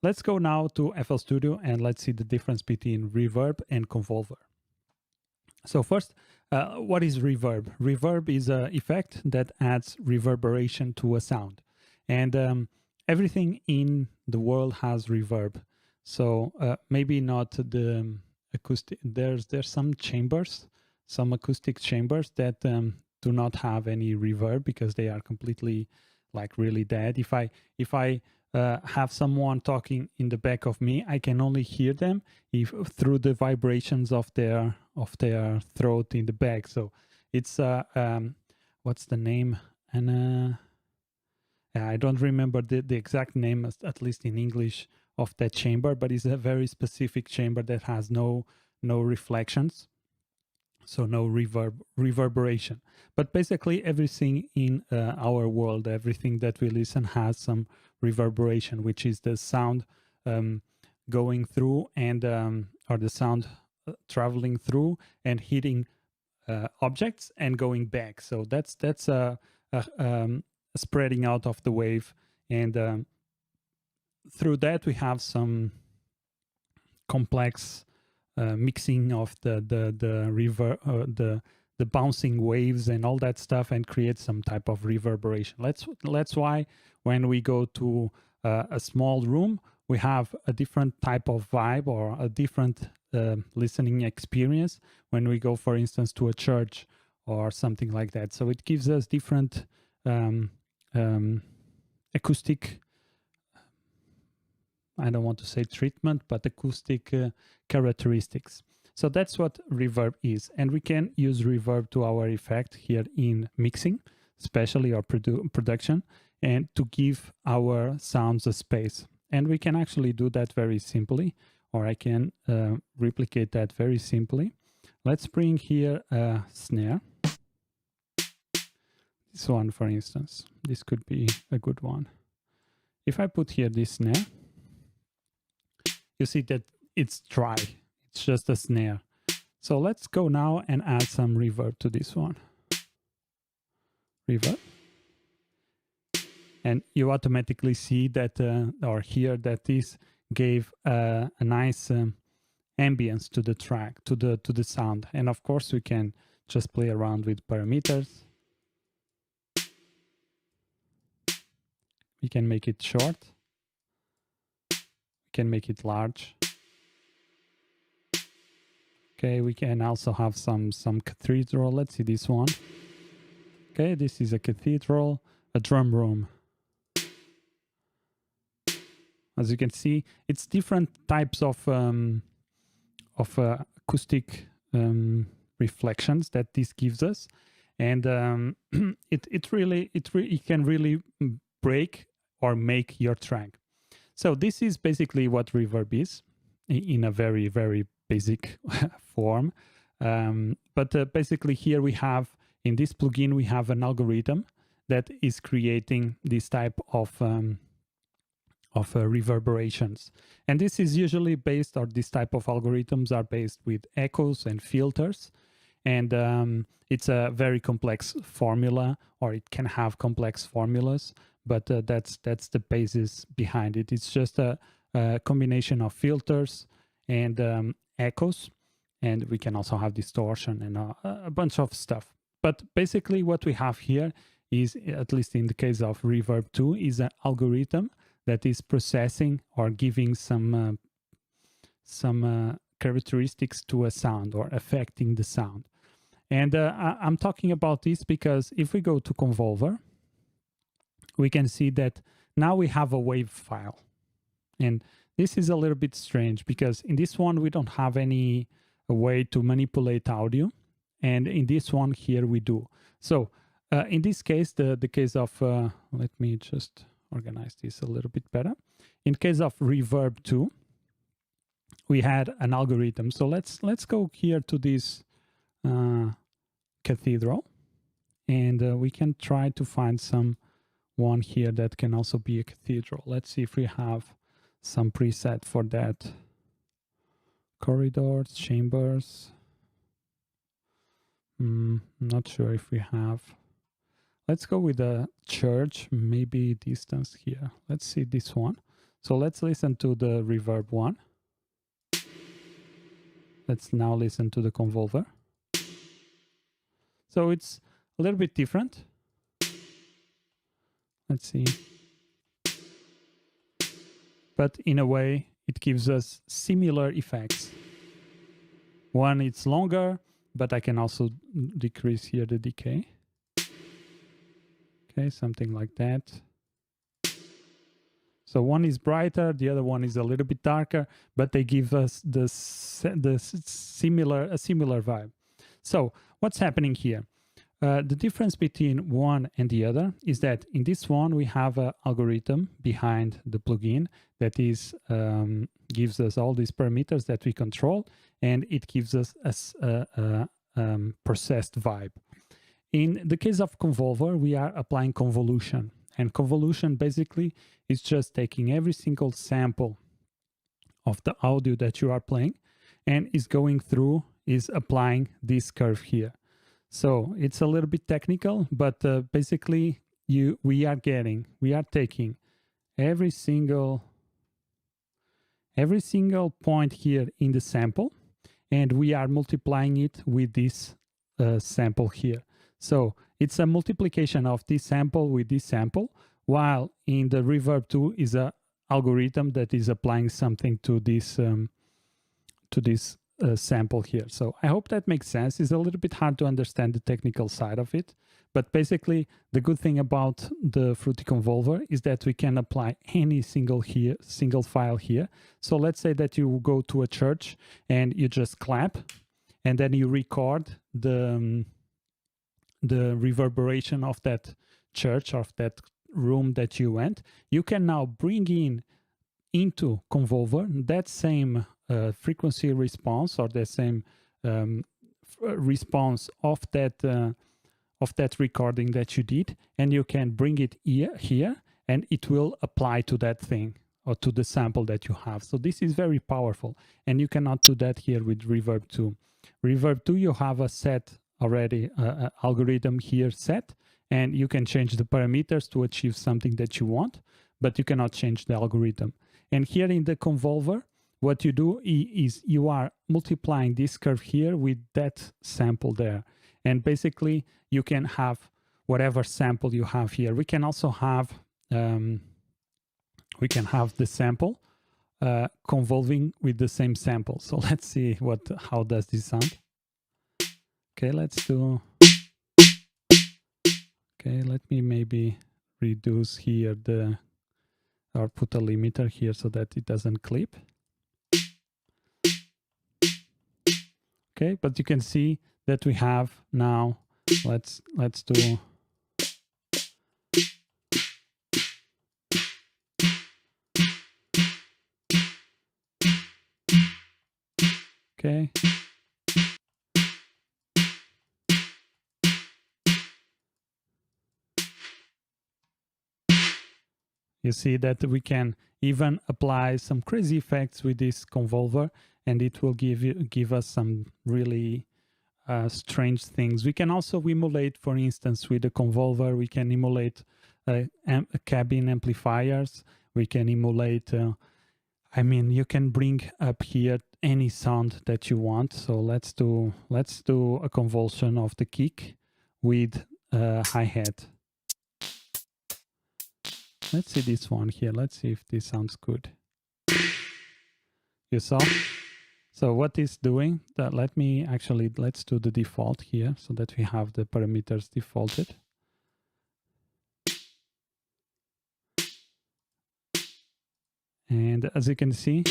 let's go now to FL Studio and let's see the difference between Reverb and Convolver. So first, what is reverb? Reverb is an effect that adds reverberation to a sound. And everything in the world has reverb. So maybe not the acoustic, there's some chambers, some acoustic chambers that do not have any reverb because they are completely like really dead. If I have someone talking in the back of me, I can only hear them through the vibrations of their throat in the back. So it's what's the name? And I don't remember the exact name, at least in English, of that chamber, but it's a very specific chamber that has no reflections, so no reverberation. But basically everything in our world, everything that we listen has some reverberation, which is the sound going through and or the sound traveling through and hitting objects and going back. So that's a spreading out of the wave, and through that we have some complex mixing of the bouncing waves and all that stuff, and create some type of reverberation. That's why when we go to a small room, we have a different type of vibe or a different listening experience when we go, for instance, to a church or something like that. So it gives us different acoustic, I don't want to say treatment, but acoustic characteristics. So that's what reverb is. And we can use reverb to our effect here in mixing, especially or production, and to give our sounds a space. And we can actually do that very simply, or I can replicate that very simply. Let's bring here a snare. This one, for instance, this could be a good one. If I put here this snare, you see that it's dry. It's just a snare. So let's go now and add some reverb to this one. Reverb. And you automatically see that or hear that this gave a nice ambience to the track, to the sound. And of course we can just play around with parameters. We can make it short. We can make it large. Okay, we can also have some cathedral. Let's see this one. Okay, this is a cathedral, a drum room. As you can see, it's different types of acoustic reflections that this gives us, and it can really break or make your track. So this is basically what reverb is in a very, very basic form. But basically here we have, in this plugin, we have an algorithm that is creating this type of reverberations. And this is usually based, or this type of algorithms are based with echoes and filters. And it's a very complex formula, or it can have complex formulas, but that's the basis behind it. It's just a combination of filters and echoes, and we can also have distortion and a bunch of stuff. But basically what we have here is, at least in the case of Reverb 2, is an algorithm that is processing or giving some characteristics to a sound or affecting the sound. And I'm talking about this because if we go to Convolver, we can see that now we have a wave file. And this is a little bit strange because in this one, we don't have any way to manipulate audio. And in this one here, we do. So in this case, the case of, let me just organize this a little bit better. In case of Reverb 2, we had an algorithm. So let's go here to this cathedral, and we can try to find some one here that can also be a cathedral. Let's see if we have some preset for that. Corridors, chambers. Not sure if we have. Let's go with a church, maybe distance here. Let's see this one. So let's listen to the reverb one. Let's now listen to the convolver. So it's a little bit different. Let's see. But in a way, it gives us similar effects. One, it's longer, but I can also decrease here the decay. Okay, something like that. So one is brighter, the other one is a little bit darker, but they give us a similar vibe. So what's happening here? The difference between one and the other is that in this one we have an algorithm behind the plugin that is gives us all these parameters that we control, and it gives us a processed vibe. In the case of Convolver, we are applying convolution, and convolution basically is just taking every single sample of the audio that you are playing and is going through, is applying this curve here. So it's a little bit technical, but basically we are taking every single point here in the sample, and we are multiplying it with this sample here. So it's a multiplication of this sample with this sample, while in the Reverb 2 is a algorithm that is applying something to this sample here. So I hope that makes sense. It's a little bit hard to understand the technical side of it, but basically the good thing about the Fruity Convolver is that we can apply any single file here. So let's say that you go to a church and you just clap, and then you record the reverberation of that church, of that room that you went. You can now bring into Convolver that same frequency response, or the same response of that recording that you did, and you can bring it here, and it will apply to that thing or to the sample that you have. So this is very powerful, and you cannot do that here with Reverb 2. Reverb 2, you have a set already, algorithm here set, and you can change the parameters to achieve something that you want, but you cannot change the algorithm. And here in the Convolver, what you do is you are multiplying this curve here with that sample there. And basically you can have whatever sample you have here. We can also have the sample convolving with the same sample. So let's see how does this sound. Okay, let me maybe reduce here or put a limiter here so that it doesn't clip. Okay, but you can see that we have now, let's do, okay. You see that we can even apply some crazy effects with this Convolver, and it will give us some really strange things. We can also emulate, for instance, with the Convolver, we can emulate cabin amplifiers. We can emulate, I mean, you can bring up here any sound that you want. So let's do a convolution of the kick with hi-hat. Let's see this one here. Let's see if this sounds good. You saw? So what it's doing, let's do the default here so that we have the parameters defaulted. And as you can see,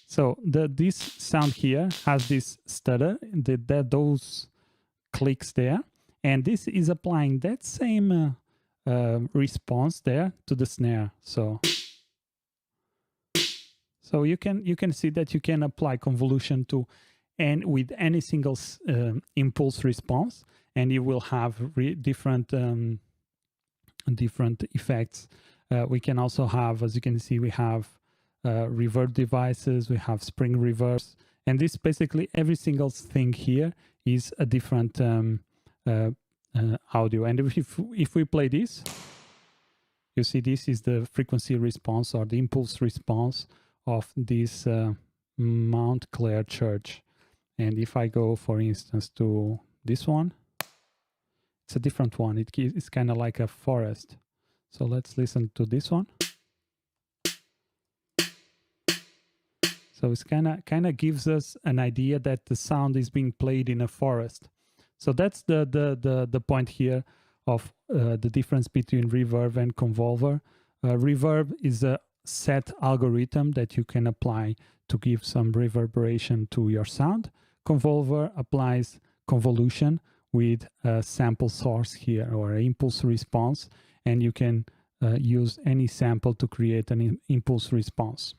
so this sound here has this stutter, those clicks there, and this is applying that same response there to the snare. So you can see that you can apply convolution to with any single impulse response, and you will have different effects. We can also have, as you can see, we have reverb devices, we have spring reverbs, and this basically every single thing here is a different audio. And if we play this, You see, this is the frequency response or the impulse response of this Mount Clare Church. And if I go, for instance, to this one, it's a different one. It's kind of like a forest. So let's listen to this one. So it's kind of gives us an idea that the sound is being played in a forest. So that's the point here of the difference between reverb and convolver. Reverb is a set algorithm that you can apply to give some reverberation to your sound. Convolver applies convolution with a sample source here or an impulse response, and you can use any sample to create an impulse response.